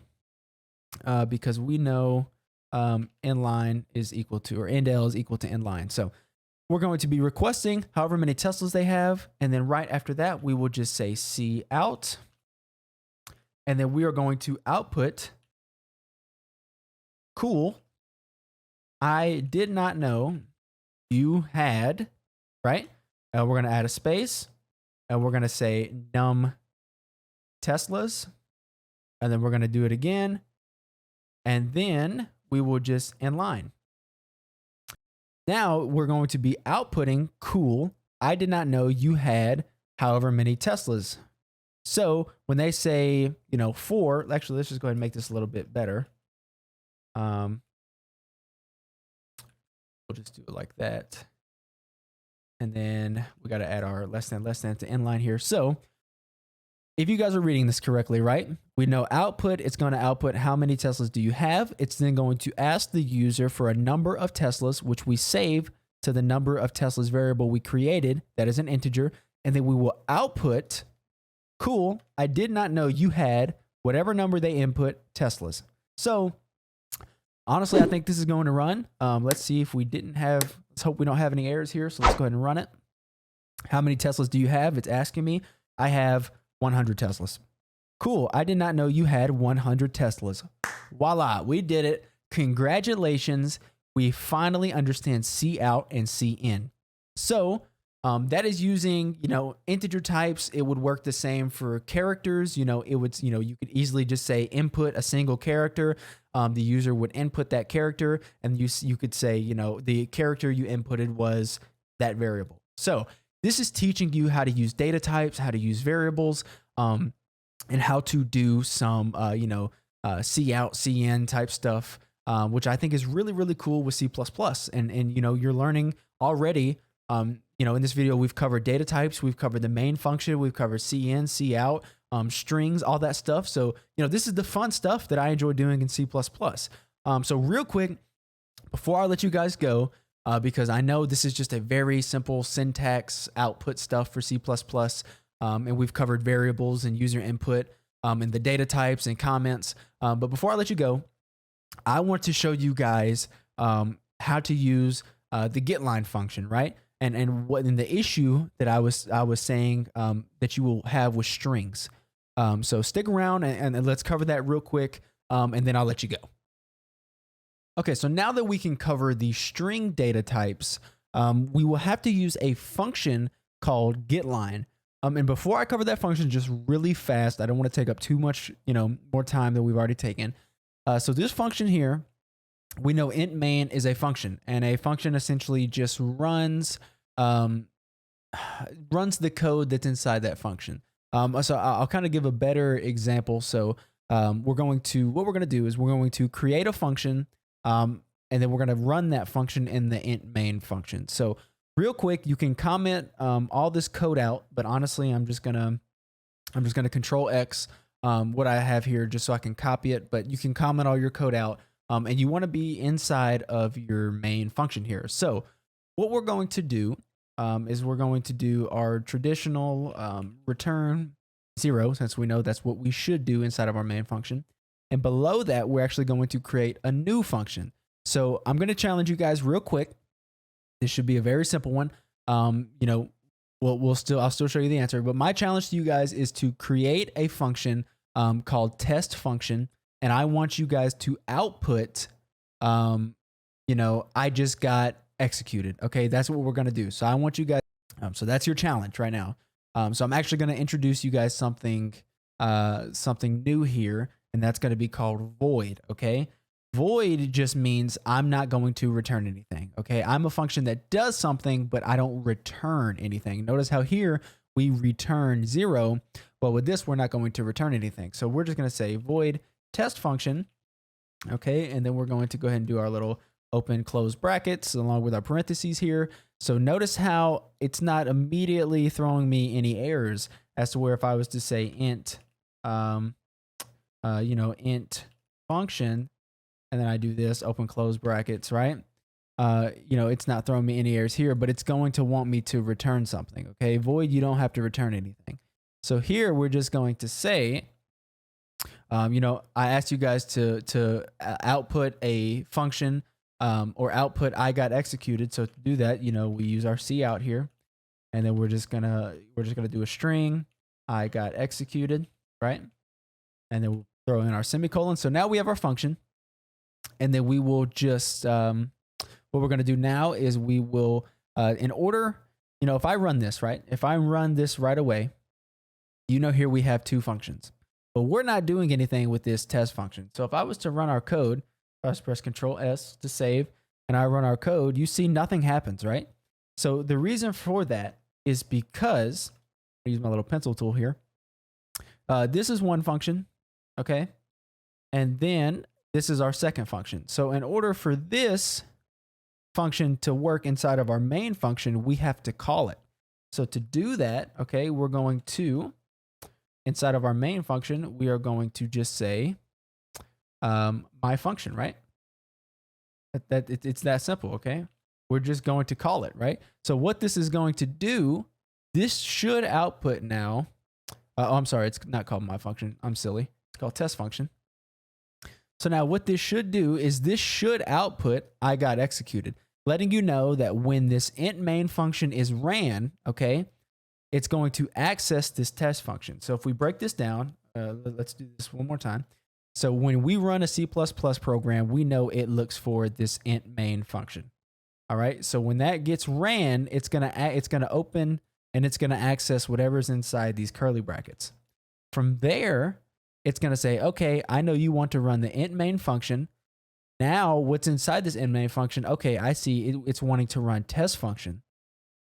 because we know endline is equal to, or endl is equal to endline. So we're going to be requesting however many Teslas they have. And then right after that, we will just say cout. And then we are going to output cool. I did not know you had, right? We're going to add a space and we're going to say num Teslas. And then we're going to do it again. And then we will just endline. Now we're going to be outputting cool. I did not know you had however many Teslas. So when they say, 4, actually, let's just go ahead and make this a little bit better. We'll just do it like that. And then we got to add our less than to endline here. So if you guys are reading this correctly, right? We know output, it's going to output how many Teslas do you have. It's then going to ask the user for a number of Teslas, which we save to the number of Teslas variable we created. That is an integer. And then we will output, cool, I did not know you had whatever number they input Teslas. So honestly, I think this is going to run. Let's see if we didn't have, let's hope we don't have any errors here. So let's go ahead and run it. How many Teslas do you have? It's asking me. I have 100 Teslas. Cool. I did not know you had 100 Teslas. Voila. We did it. Congratulations. We finally understand cout and cin. So that is using, integer types. It would work the same for characters. It would, you could easily just say input a single character. The user would input that character and you could say, the character you inputted was that variable. So this is teaching you how to use data types, how to use variables, and how to do some, cout, cin type stuff, which I think is really, really cool with C++. And you're learning already, in this video, we've covered data types, we've covered the main function, we've covered cin, cout, strings, all that stuff. So, this is the fun stuff that I enjoy doing in C++. So real quick, before I let you guys go, because I know this is just a very simple syntax output stuff for C++, and we've covered variables and user input and the data types and comments. But before I let you go, I want to show you guys how to use the getline function, right? And what in the issue that I was saying that you will have with strings. So stick around and let's cover that real quick, and then I'll let you go. Okay, so now that we can cover the string data types, we will have to use a function called getline. And before I cover that function, just really fast, I don't want to take up too much, more time than we've already taken. So this function here, we know int main is a function, and a function essentially just runs the code that's inside that function. So I'll kind of give a better example. So what we're going to do is we're going to create a function. And then we're going to run that function in the int main function. So real quick, you can comment all this code out, but honestly, I'm just gonna Control X what I have here just so I can copy it. But you can comment all your code out, and you want to be inside of your main function here. So what we're going to do is we're going to do our traditional return 0, since we know that's what we should do inside of our main function. And below that, we're actually going to create a new function. So I'm going to challenge you guys real quick. This should be a very simple one. I'll still show you the answer. But my challenge to you guys is to create a function called test function, and I want you guys to output. I just got executed. Okay, that's what we're going to do. So I want you guys. So that's your challenge right now. So I'm actually going to introduce you guys something new here. And that's going to be called void, okay? Void just means I'm not going to return anything, okay? I'm a function that does something, but I don't return anything. Notice how here we return 0, but with this, we're not going to return anything. So we're just going to say void test function, okay? And then we're going to go ahead and do our little open close brackets along with our parentheses here. So notice how it's not immediately throwing me any errors as to where if I was to say int, int function, and then I do this, open close brackets, right? You know, it's not throwing me any errors here, but it's going to want me to return something, okay? Void, you don't have to return anything. So here we're just going to say, you know, I asked you guys to output a function or output I got executed. So to do that, you know, we use our cout here, and then we're just gonna do a string I got executed, right? And then we'll throw in our semicolon. So now we have our function, and then we will just what we're going to do now is we will, in order, you know, if I run this, right? If I run this right away, you know, here we have two functions, but we're not doing anything with this test function. So if I was to run our code, I just press Control S to save, and I run our code, you see nothing happens, right? So the reason for that is because, I use my little pencil tool here. This is one function, okay? And then this is our second function. So in order for this function to work inside of our main function, we have to call it. So to do that, okay, we're going to, inside of our main function, we are going to just say my function, right? It's that simple, okay? We're just going to call it, right? So what this is going to do, this should output now. Oh, I'm sorry, it's not called my function. I'm silly. It's called test function. So now what this should do is this should output I got executed, letting you know that when this int main function is ran, okay, it's going to access this test function. So if we break this down, let's do this one more time. So when we run a C++ program, we know it looks for this int main function. All right. So when that gets ran, it's gonna open and it's gonna access whatever's inside these curly brackets. From there, it's going to say, okay, I know you want to run the int main function. Now, what's inside this int main function? Okay, I see it's wanting to run test function.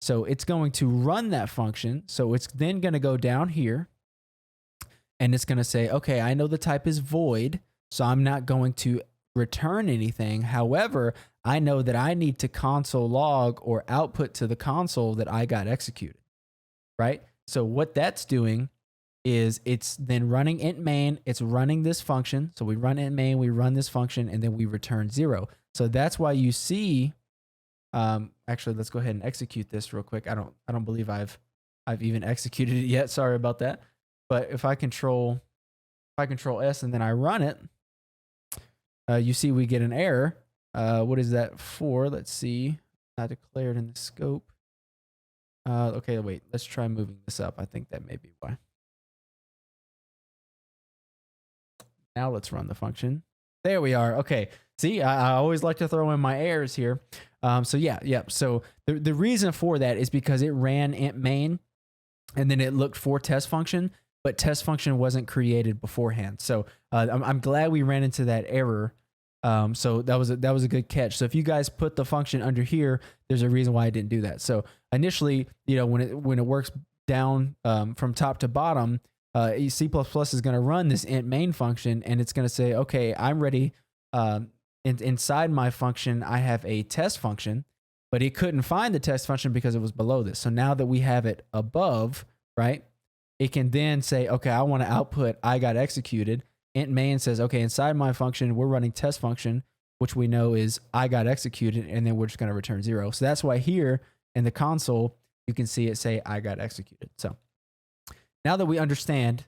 So it's going to run that function. So it's then going to go down here, and it's going to say, okay, I know the type is void, so I'm not going to return anything. However, I know that I need to console log or output to the console that I got executed, right? So what that's doing is it's then running int main, it's running this function. So we run int main, we run this function, and then we return 0. So that's why you see, actually, let's go ahead and execute this real quick. I don't believe I've even executed it yet. Sorry about that. But if I control S and then I run it, you see we get an error. What is that for? Let's see. Not declared in the scope. Okay, wait, let's try moving this up. I think that may be why. Now let's run the function. There we are. Okay. See, I always like to throw in my errors here. So yeah. So the reason for that is because it ran int main and then it looked for test function, but test function wasn't created beforehand. So I'm glad we ran into that error. So that was a good catch. So if you guys put the function under here, there's a reason why I didn't do that. So initially, you know, when it works down from top to bottom, C++ is going to run this int main function, and it's going to say, okay, I'm ready. Inside my function, I have a test function, but it couldn't find the test function because it was below this. So now that we have it above, right, it can then say, okay, I want to output I got executed. Int main says, okay, inside my function, we're running test function, which we know is I got executed, and then we're just going to return 0. So that's why here in the console, you can see it say I got executed. So now that we understand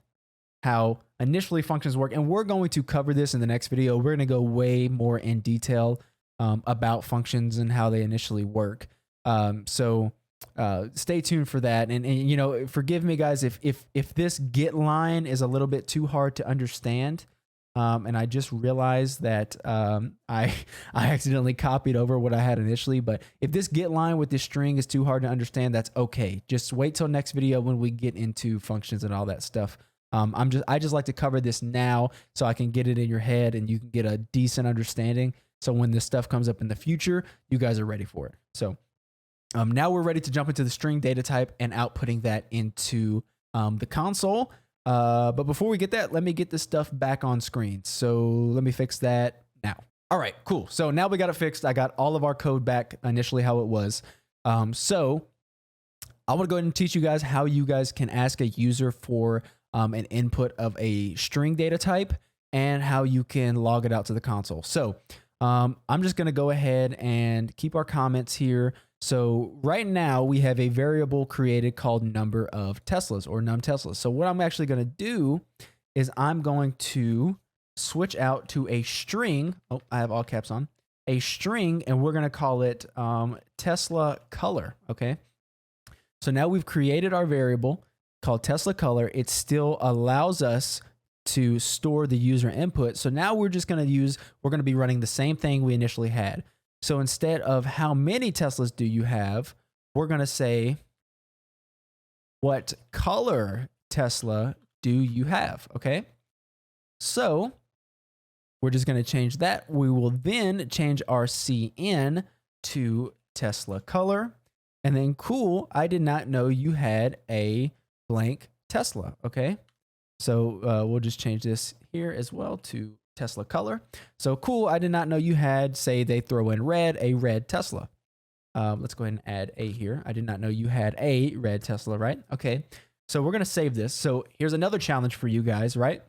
how initially functions work, and we're going to cover this in the next video, we're going to go way more in detail about functions and how they initially work. So stay tuned for that. And you know, forgive me guys if this getline is a little bit too hard to understand. And I just realized that I accidentally copied over what I had initially. But if this getline with this string is too hard to understand, that's okay. Just wait till next video when we get into functions and all that stuff. I just like to cover this now so I can get it in your head and you can get a decent understanding. So when this stuff comes up in the future, you guys are ready for it. So now we're ready to jump into the string data type and outputting that into the console. But before we get that, let me get this stuff back on screen. So let me fix that now. All right, cool. So now we got it fixed. I got all of our code back initially how it was. So I want to go ahead and teach you guys how you guys can ask a user for an input of a string data type. and how you can log it out to the console. So I'm just going to go ahead and keep our comments here. So right now we have a variable created called number of Teslas or num Teslas. So what I'm actually going to do is I'm going to switch out to a string. Oh, I have all caps on. A string, and we're going to call it Tesla color. Okay. So now we've created our variable called Tesla color. It still allows us to store the user input. So now we're just going to be running the same thing we initially had. So instead of how many Teslas do you have, we're going to say, what color Tesla do you have? Okay. So we're just going to change that. We will then change our CN to Tesla color. And then cool, I did not know you had a blank Tesla. Okay. So we'll just change this here as well to Tesla color. So cool, I did not know you had, say they throw in red, a red Tesla. Let's go ahead and add a here. I did not know you had a red Tesla, right? Okay. So we're going to save this. So here's another challenge for you guys, right?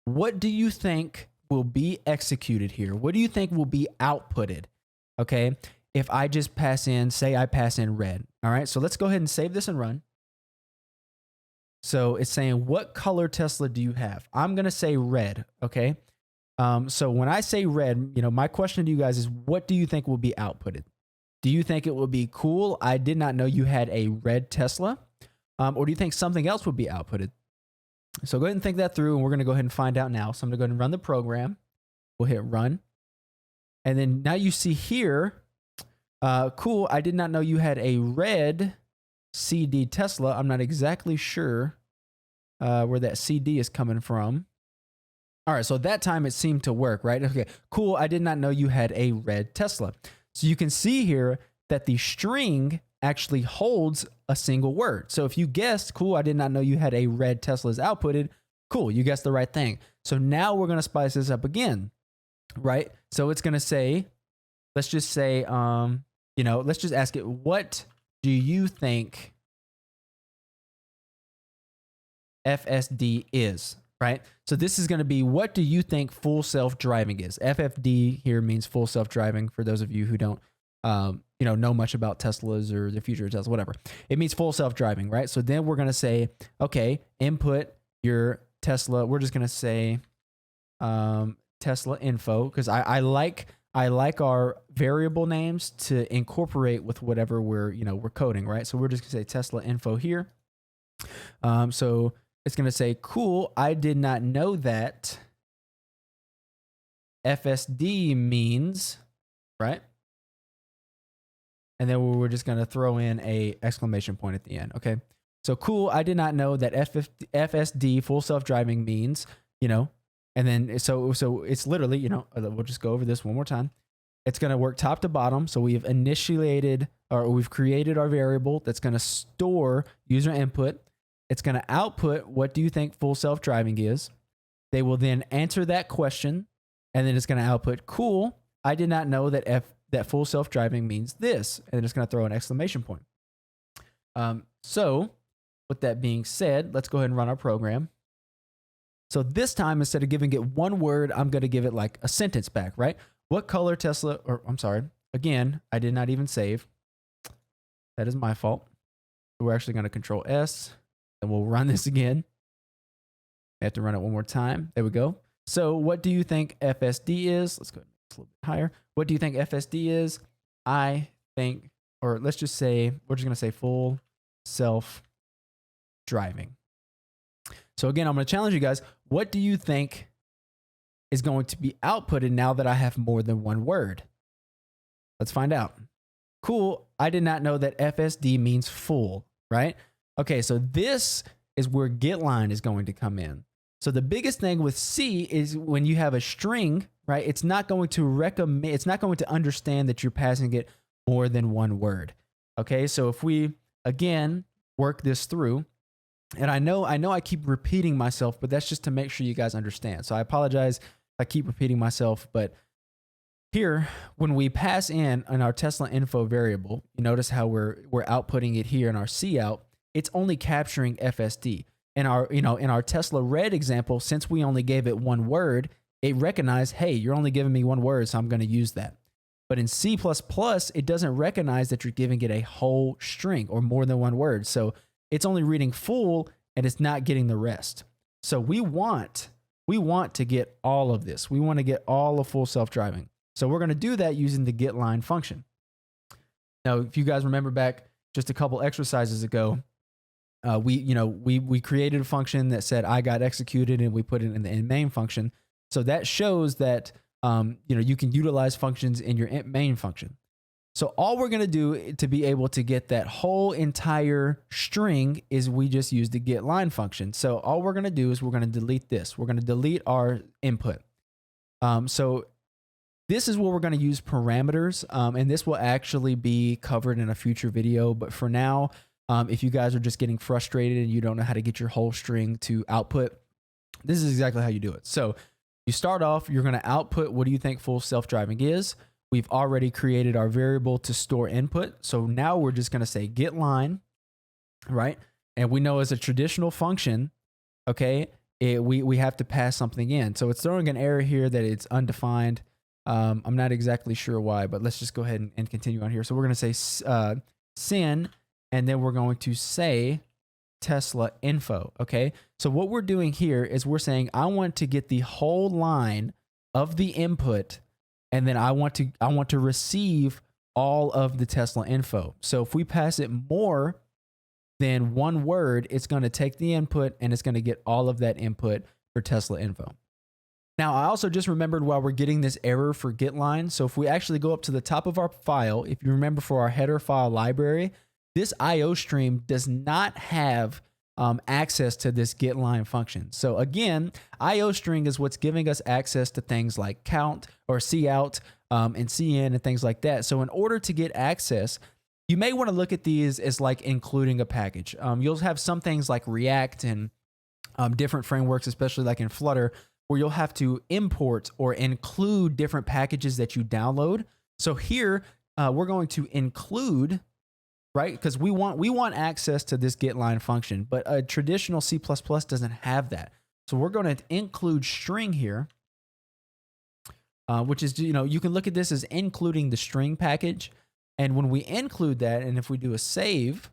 What do you think will be executed here? What do you think will be outputted? Okay. If I just pass in, say I pass in red. All right. So let's go ahead and save this and run. So it's saying, what color Tesla do you have? I'm going to say red. Okay. So when I say red, my question to you guys is, what do you think will be outputted? Do you think it will be cool, I did not know you had a red Tesla? Or do you think something else would be outputted? So go ahead and think that through, and we're going to go ahead and find out now. So I'm going to go ahead and run the program. We'll hit run. And then now you see here, cool, I did not know you had a red CD Tesla. I'm not exactly sure where that CD is coming from. All right, so that time it seemed to work, right? Okay, cool, I did not know you had a red Tesla. So you can see here that the string actually holds a single word. So if you guessed, cool, I did not know you had a red Tesla is outputted, cool, you guessed the right thing. So now we're going to spice this up again, right? So it's going to say, let's just say, let's just ask it, what do you think FSD is, right? So this is going to be, what do you think full self-driving is? FFD here means full self-driving for those of you who don't, know much about Teslas or the future of Tesla, whatever. It means full self-driving, right? So then we're going to say, okay, input your Tesla. We're just going to say Tesla info, because I like our variable names to incorporate with whatever we're coding, right? So we're just gonna say Tesla info here. So it's gonna say, cool, I did not know that FSD means, right? And then we're just gonna throw in a exclamation point at the end. Okay. So cool, I did not know that FSD full self-driving means, and then so it's literally, we'll just go over this one more time. It's going to work top to bottom. So we've we've created our variable that's going to store user input. It's going to output, what do you think full self-driving is? They will then answer that question, and then it's going to output, cool, I did not know that full self-driving means this. And then it's going to throw an exclamation point. So with that being said, let's go ahead and run our program. So this time, instead of giving it one word, I'm going to give it like a sentence back, right? What color Tesla, or I'm sorry, again, I did not even save. That is my fault. We're actually going to Control S, and we'll run this again. I have to run it one more time. There we go. So what do you think FSD is? Let's go a little bit higher. What do you think FSD is? I think, or let's just say, we're just going to say full self-driving. So again, I'm going to challenge you guys. What do you think is going to be outputted now that I have more than one word? Let's find out. Cool. I did not know that FSD means full, right? Okay, so this is where getline is going to come in. So the biggest thing with C is when you have a string, right? It's not going to understand that you're passing it more than one word. Okay, so if we again work this through, and I know I keep repeating myself, but that's just to make sure you guys understand. So I apologize if I keep repeating myself, but here, when we pass in our Tesla info variable, you notice how we're outputting it here in our cout. It's only capturing FSD. in our, in our Tesla red example, since we only gave it one word, it recognized, hey, you're only giving me one word, so I'm going to use that. But in C++, it doesn't recognize that you're giving it a whole string or more than one word. So it's only reading full and it's not getting the rest. So we want to get all of this. We want to get all of full self-driving. So we're going to do that using the getline function. Now, if you guys remember back just a couple exercises ago, we created a function that said I got executed, and we put it in the main function. So that shows that you can utilize functions in your main function. So all we're going to do to be able to get that whole entire string is we just use the getline function. So all we're going to do is we're going to delete this. We're going to delete our input. So this is where we're going to use parameters, and this will actually be covered in a future video. But for now, if you guys are just getting frustrated and you don't know how to get your whole string to output, this is exactly how you do it. So you start off, you're going to output what do you think full self-driving is. We've already created our variable to store input. So now we're just going to say getline, right? And we know as a traditional function, okay, we have to pass something in. So it's throwing an error here that it's undefined. I'm not exactly sure why, but let's just go ahead and continue on here. So we're going to say sin, and then we're going to say Tesla info, okay? So what we're doing here is we're saying I want to get the whole line of the input, and then I want to receive all of the Tesla info. So if we pass it more than one word, it's going to take the input and it's going to get all of that input for Tesla info. Now, I also just remembered while we're getting this error for getline. So if we actually go up to the top of our file, if you remember for our header file library, this IO stream does not have access to this getline function. So again, IO string is what's giving us access to things like count or cout and cin and things like that. So in order to get access, you may want to look at these as like including a package. You'll have some things like React and different frameworks, especially like in Flutter, where you'll have to import or include different packages that you download. So here we're going to include, right? Because we want access to this getline function, but a traditional C++ doesn't have that. So we're going to include string here, which is, you can look at this as including the string package. And when we include that, and if we do a save,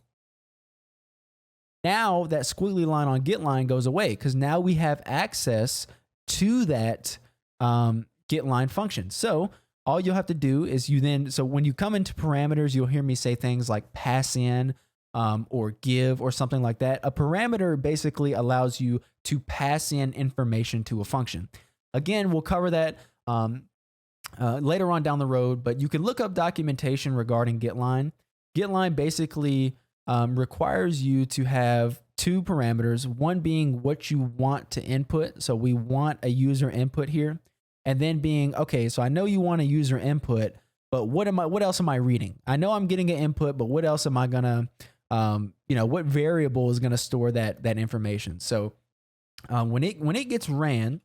now that squiggly line on getline goes away because now we have access to that getline function. So all you'll have to do is so when you come into parameters, you'll hear me say things like pass in or give or something like that. A parameter basically allows you to pass in information to a function. Again, we'll cover that later on down the road, but you can look up documentation regarding getline. Getline basically requires you to have two parameters, one being what you want to input. So we want a user input here. And then being, okay, so I know you want a user input, but what else am I reading? I know I'm getting an input, but what else am I gonna, what variable is gonna store that information? So when it gets ran,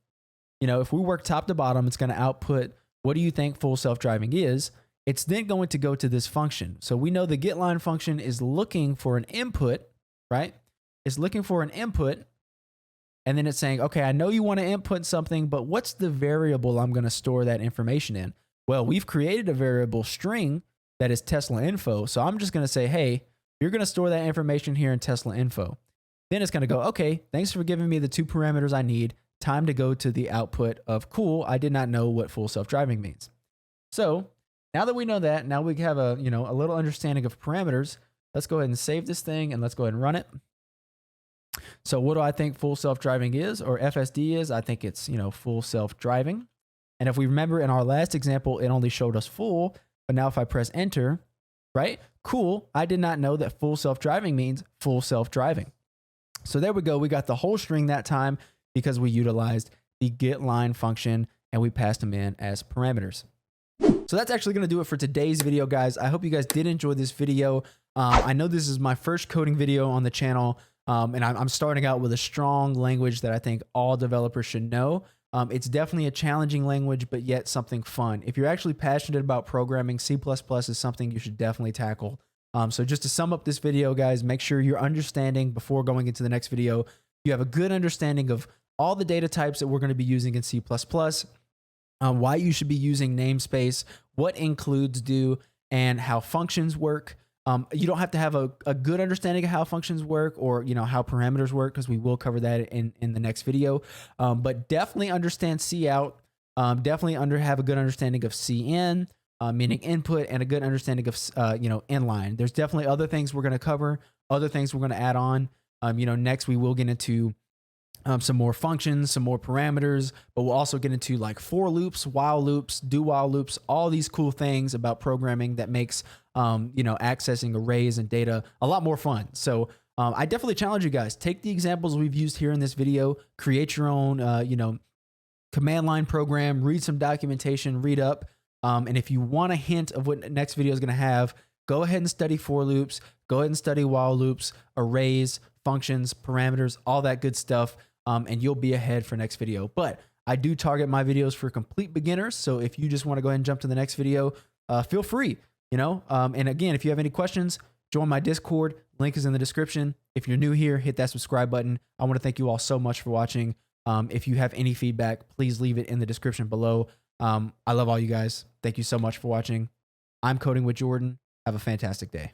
if we work top to bottom, it's gonna output what do you think full self-driving is. It's then going to go to this function. So we know the getline function is looking for an input, right? It's looking for an input. And then it's saying, okay, I know you want to input something, but what's the variable I'm going to store that information in? Well, we've created a variable string that is Tesla info. So I'm just going to say, hey, you're going to store that information here in Tesla info. Then it's going to go, okay, thanks for giving me the two parameters I need. Time to go to the output of cool. I did not know what full self-driving means. So now that we know that, now we have a little understanding of parameters. Let's go ahead and save this thing and let's go ahead and run it. So what do I think full self-driving is, or FSD is? I think it's, full self-driving. And if we remember in our last example, it only showed us full, but now if I press enter, right? Cool. I did not know that full self-driving means full self-driving. So there we go. We got the whole string that time because we utilized the getline function and we passed them in as parameters. So that's actually going to do it for today's video, guys. I hope you guys did enjoy this video. I know this is my first coding video on the channel. And I'm starting out with a strong language that I think all developers should know. It's definitely a challenging language, but yet something fun. If you're actually passionate about programming, C++ is something you should definitely tackle. So just to sum up this video, guys, make sure you're understanding before going into the next video. You have a good understanding of all the data types that we're going to be using in C++, why you should be using namespace, what includes do, and how functions work. You don't have to have a good understanding of how functions work or how parameters work, because we will cover that in the next video. But definitely understand cout. Definitely have a good understanding of cin, meaning input, and a good understanding of inline. There's definitely other things we're going to cover, other things we're going to add on. Next we will get into some more functions, some more parameters, but we'll also get into like for loops, while loops, do while loops, all these cool things about programming that makes accessing arrays and data a lot more fun. So I definitely challenge you guys, take the examples we've used here in this video, create your own command line program, read some documentation, read up. And if you want a hint of what next video is going to have, go ahead and study for loops, go ahead and study while loops, arrays, functions, parameters, all that good stuff. And you'll be ahead for next video. But I do target my videos for complete beginners. So if you just want to go ahead and jump to the next video, feel free, and again, if you have any questions, join my Discord. Link is in the description. If you're new here, hit that subscribe button. I want to thank you all so much for watching. If you have any feedback, please leave it in the description below. I love all you guys. Thank you so much for watching. I'm Coding with Jordan. Have a fantastic day.